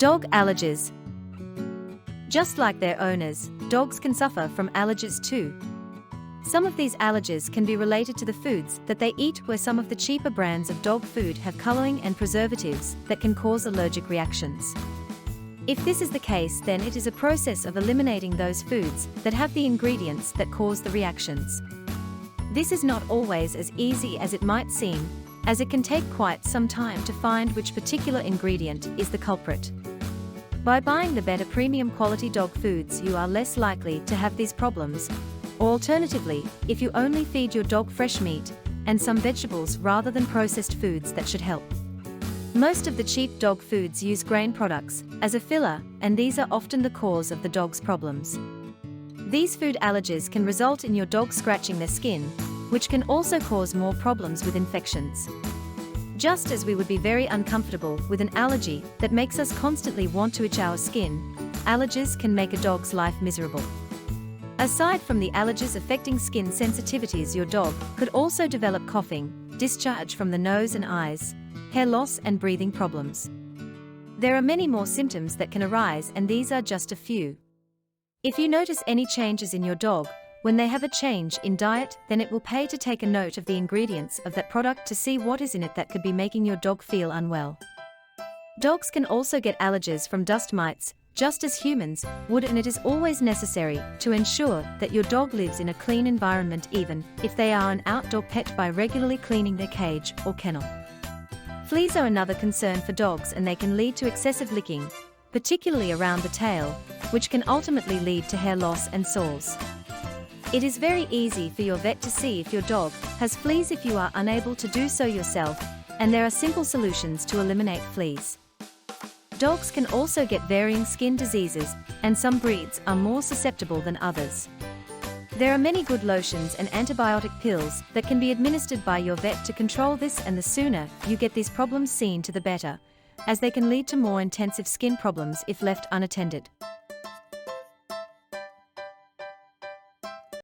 Dog allergies. Just like their owners, dogs can suffer from allergies too. Some of these allergies can be related to the foods that they eat, where some of the cheaper brands of dog food have coloring and preservatives that can cause allergic reactions. If this is the case, then it is a process of eliminating those foods that have the ingredients that cause the reactions. This is not always as easy as it might seem, as it can take quite some time to find which particular ingredient is the culprit. By buying the better premium quality dog foods, you are less likely to have these problems. Or alternatively, if you only feed your dog fresh meat and some vegetables rather than processed foods, that should help. Most of the cheap dog foods use grain products as a filler, and these are often the cause of the dog's problems. These food allergies can result in your dog scratching their skin, which can also cause more problems with infections. Just as we would be very uncomfortable with an allergy that makes us constantly want to itch our skin, allergies can make a dog's life miserable. Aside from the allergies affecting skin sensitivities, your dog could also develop coughing, discharge from the nose and eyes, hair loss, and breathing problems. There are many more symptoms that can arise, and these are just a few. If you notice any changes in your dog when they have a change in diet, then it will pay to take a note of the ingredients of that product to see what is in it that could be making your dog feel unwell. Dogs can also get allergies from dust mites, just as humans would, and it is always necessary to ensure that your dog lives in a clean environment, even if they are an outdoor pet, by regularly cleaning their cage or kennel. Fleas are another concern for dogs, and they can lead to excessive licking, particularly around the tail, which can ultimately lead to hair loss and sores. It is very easy for your vet to see if your dog has fleas if you are unable to do so yourself, and there are simple solutions to eliminate fleas. Dogs can also get varying skin diseases, and some breeds are more susceptible than others. There are many good lotions and antibiotic pills that can be administered by your vet to control this, and the sooner you get these problems seen to, the better, as they can lead to more intensive skin problems if left unattended.